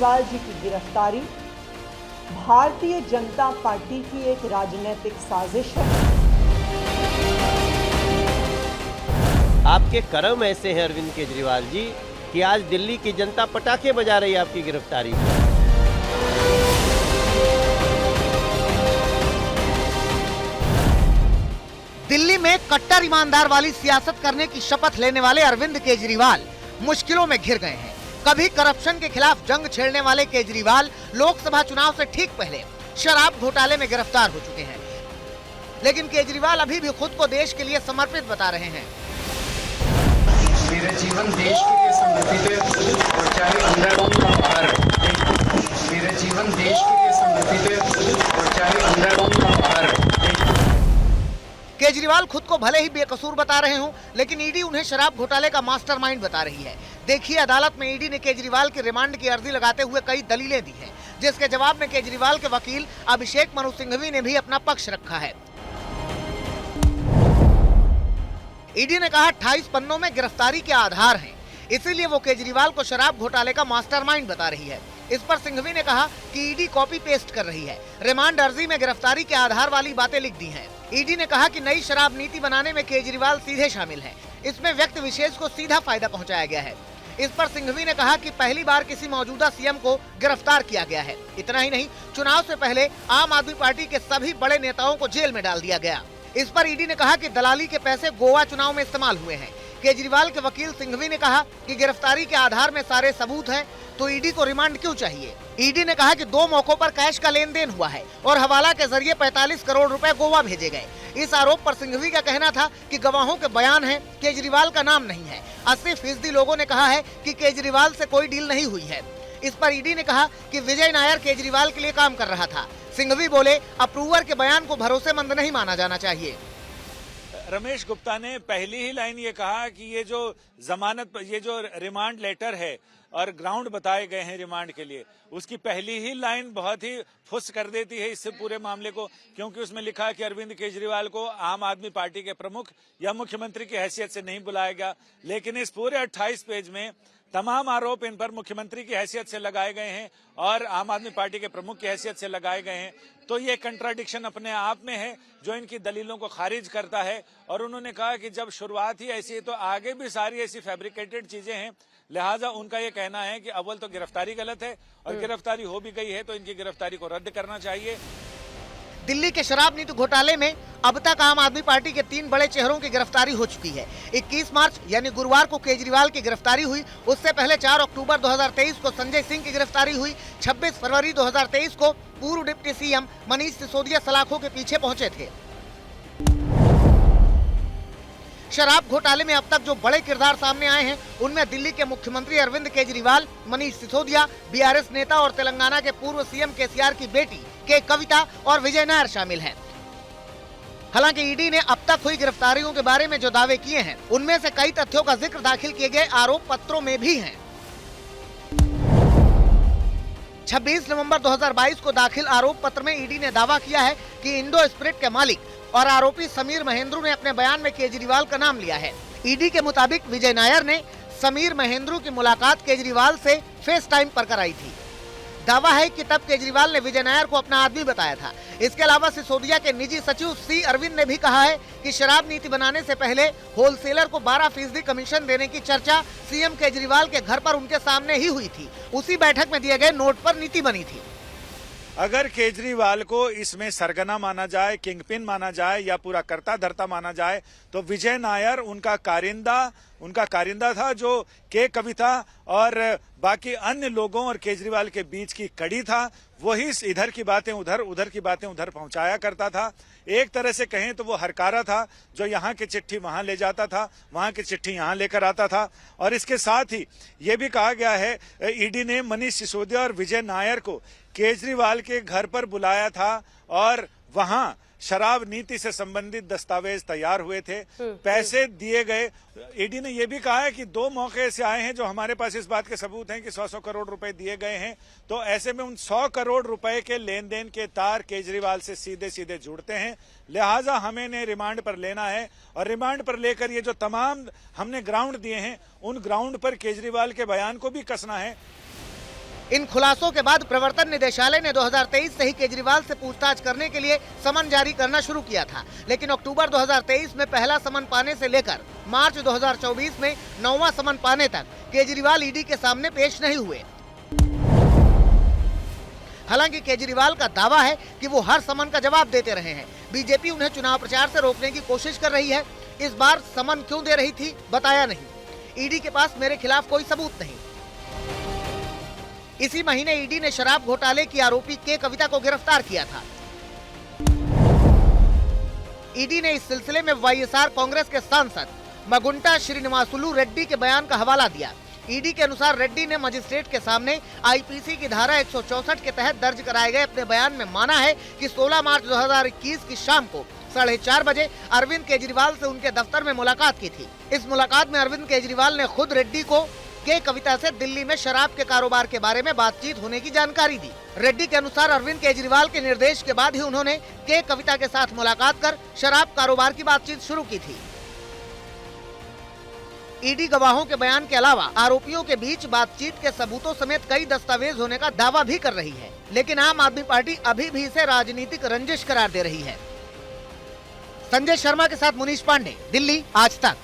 केजरीवाल जी की गिरफ्तारी भारतीय जनता पार्टी की एक राजनीतिक साजिश है। आपके कर्म ऐसे हैं अरविंद केजरीवाल जी कि आज दिल्ली की जनता पटाखे बजा रही है आपकी गिरफ्तारी में। दिल्ली में कट्टर ईमानदार वाली सियासत करने की शपथ लेने वाले अरविंद केजरीवाल मुश्किलों में घिर गए हैं। कभी करप्शन के खिलाफ जंग छेड़ने वाले केजरीवाल लोकसभा चुनाव से ठीक पहले शराब घोटाले में गिरफ्तार हो चुके हैं, लेकिन केजरीवाल अभी भी खुद को देश के लिए समर्पित बता रहे हैं। मेरा जीवन देश के लिए समर्पित है और चाहे अंदर हो या बाहर। मेरा जीवन देश के लिए समर्पित है और चाहे अंदर हो या बाहर। केजरीवाल खुद को भले ही बेकसूर बता रहे हों, लेकिन ईडी उन्हें शराब घोटाले का मास्टरमाइंड बता रही है। देखिए, अदालत में ईडी ने केजरीवाल की रिमांड की अर्जी लगाते हुए कई दलीलें दी हैं, जिसके जवाब में केजरीवाल के वकील अभिषेक मनु सिंघवी ने भी अपना पक्ष रखा है। ईडी ने कहा 28 पन्नों में गिरफ्तारी के आधार हैं, इसीलिए वो केजरीवाल को शराब घोटाले का मास्टरमाइंड बता रही है। इस पर सिंघवी ने कहा कि ईडी कॉपी पेस्ट कर रही है, रिमांड अर्जी में गिरफ्तारी के आधार वाली बातें लिख दी हैं। ईडी ने कहा कि नई शराब नीति बनाने में केजरीवाल सीधे शामिल हैं, इसमें व्यक्ति विशेष को सीधा फायदा पहुंचाया गया है। इस पर सिंघवी ने कहा कि पहली बार किसी मौजूदा सीएम को गिरफ्तार किया गया है। इतना ही नहीं, चुनाव से पहले आम आदमी पार्टी के सभी बड़े नेताओं को जेल में डाल दिया गया। इस पर ईडी ने कहा कि दलाली के पैसे गोवा चुनाव में इस्तेमाल हुए हैं। केजरीवाल के वकील सिंघवी ने कहा कि गिरफ्तारी के आधार में सारे सबूत हैं, तो ईडी को रिमांड क्यों चाहिए। ईडी ने कहा कि 2 मौकों पर कैश का लेन देन हुआ है और हवाला के जरिए 45 करोड़ रुपए गोवा भेजे गए। इस आरोप पर सिंघवी का कहना था कि गवाहों के बयान हैं, केजरीवाल का नाम नहीं है। 80% लोगों ने कहा है कि केजरीवाल से कोई डील नहीं हुई है। इस पर ईडी ने कहा कि विजय नायर केजरीवाल के लिए काम कर रहा था। सिंघवी बोले, अप्रूवर के बयान को भरोसेमंद नहीं माना जाना चाहिए। रमेश गुप्ता ने पहली ही लाइन ये कहा कि ये जो जमानत, ये जो रिमांड लेटर है और ग्राउंड बताए गए हैं रिमांड के लिए, उसकी पहली ही लाइन बहुत ही फुस कर देती है इससे पूरे मामले को, क्योंकि उसमें लिखा है कि अरविंद केजरीवाल को आम आदमी पार्टी के प्रमुख या मुख्यमंत्री की हैसियत से नहीं बुलाया गया। लेकिन इस पूरे 28 पेज में तमाम आरोप इन पर मुख्यमंत्री की हैसियत से लगाए गए हैं और आम आदमी पार्टी के प्रमुख की हैसियत से लगाए गए हैं। तो ये कंट्राडिक्शन अपने आप में है जो इनकी दलीलों को खारिज करता है। और उन्होंने कहा कि जब शुरुआत ही ऐसी है तो आगे भी सारी ऐसी फैब्रिकेटेड चीजें हैं, लिहाजा उनका ये कहना है कि अव्वल तो गिरफ्तारी गलत है और गिरफ्तारी हो भी गई है तो इनकी गिरफ्तारी को रद्द करना चाहिए। दिल्ली के शराब नीति घोटाले में अब तक आम आदमी पार्टी के 3 बड़े चेहरों की गिरफ्तारी हो चुकी है। 21 मार्च यानी गुरुवार को केजरीवाल की गिरफ्तारी हुई। उससे पहले 4 अक्टूबर 2023 को संजय सिंह की गिरफ्तारी हुई। 26 फरवरी 2023 को पूर्व डिप्टी सीएम मनीष सिसोदिया सलाखों के पीछे पहुंचे थे। शराब घोटाले में अब तक जो बड़े किरदार सामने आए हैं, उनमें दिल्ली के मुख्यमंत्री अरविंद केजरीवाल, मनीष सिसोदिया, बीआरएस नेता और तेलंगाना के पूर्व सीएम केसीआर की बेटी के कविता और विजय नायर शामिल हैं। हालांकि ईडी ने अब तक हुई गिरफ्तारियों के बारे में जो दावे किए हैं, उनमें से कई तथ्यों का जिक्र दाखिल किए गए आरोप पत्रों में भी हैं। 26 नवंबर 2022 को दाखिल आरोप पत्र में ईडी ने दावा किया है कि इंडो स्पिरिट के मालिक और आरोपी समीर महेंद्रू ने अपने बयान में केजरीवाल का नाम लिया है। ईडी के मुताबिक विजय नायर ने समीर महेंद्रू की मुलाकात केजरीवाल से फेस टाइम पर कराई थी। दावा है कि तब केजरीवाल ने विजय नायर को अपना आदमी बताया था। इसके अलावा सिसोदिया के निजी सचिव सी अरविंद ने भी कहा है कि शराब नीति बनाने से पहले होलसेलर को 12% कमीशन देने की चर्चा सीएम केजरीवाल के घर पर उनके सामने ही हुई थी। उसी बैठक में दिए गए नोट पर नीति बनी थी। अगर केजरीवाल को इसमें सरगना माना जाए, किंगपिन माना जाए या पूरा कर्ता धर्ता माना जाए, तो विजय नायर उनका कारिंदा था, जो के कविता और बाकी अन्य लोगों और केजरीवाल के बीच की कड़ी था। वही इधर की बातें उधर, उधर की बातें उधर पहुंचाया करता था। एक तरह से कहें तो वो हरकारा था, जो यहाँ की चिट्ठी वहां ले जाता था, वहां की चिट्ठी यहाँ लेकर आता था। और इसके साथ ही ये भी कहा गया है, ईडी ने मनीष सिसोदिया और विजय नायर को केजरीवाल के घर पर बुलाया था और वहां शराब नीति से संबंधित दस्तावेज तैयार हुए थे, पैसे दिए गए। ईडी ने यह भी कहा है कि 2 मौके से आए हैं जो हमारे पास इस बात के सबूत हैं कि 100 करोड़ रुपए दिए गए हैं। तो ऐसे में उन 100 करोड़ रुपए के लेन देन के तार केजरीवाल से सीधे सीधे जुड़ते हैं। लिहाजा हमें ने रिमांड पर लेना है और रिमांड पर लेकर ये जो तमाम हमने ग्राउंड दिए हैं, उन ग्राउंड पर केजरीवाल के बयान को भी कसना है। इन खुलासों के बाद प्रवर्तन निदेशालय ने 2023 से ही केजरीवाल से पूछताछ करने के लिए समन जारी करना शुरू किया था, लेकिन अक्टूबर 2023 में पहला समन पाने से लेकर मार्च 2024 में 9वां समन पाने तक केजरीवाल ईडी के सामने पेश नहीं हुए। हालांकि केजरीवाल का दावा है कि वो हर समन का जवाब देते रहे हैं। बीजेपी उन्हें चुनाव प्रचार से रोकने की कोशिश कर रही है। इस बार समन क्यों दे रही थी बताया नहीं। ईडी के पास मेरे खिलाफ कोई सबूत नहीं। इसी महीने ईडी ने शराब घोटाले की आरोपी के कविता को गिरफ्तार किया था। ईडी ने इस सिलसिले में वाईएसआर कांग्रेस के सांसद मगुंटा श्रीनिवासुलु रेड्डी के बयान का हवाला दिया। ईडी के अनुसार रेड्डी ने मजिस्ट्रेट के सामने आईपीसी की धारा 164 के तहत दर्ज कराए गए अपने बयान में माना है कि 16 मार्च 2021 की शाम को 4:30 बजे अरविंद केजरीवाल से उनके दफ्तर में मुलाकात की थी। इस मुलाकात में अरविंद केजरीवाल ने खुद रेड्डी को के कविता से दिल्ली में शराब के कारोबार के बारे में बातचीत होने की जानकारी दी। रेड्डी के अनुसार अरविंद केजरीवाल के निर्देश के बाद ही उन्होंने के कविता के साथ मुलाकात कर शराब कारोबार की बातचीत शुरू की थी। ईडी गवाहों के बयान के अलावा आरोपियों के बीच बातचीत के सबूतों समेत कई दस्तावेज होने का दावा भी कर रही है, लेकिन आम आदमी पार्टी अभी भी इसे राजनीतिक रंजिश करार दे रही है। संजय शर्मा के साथ मुनीश पांडे, दिल्ली, आज तक।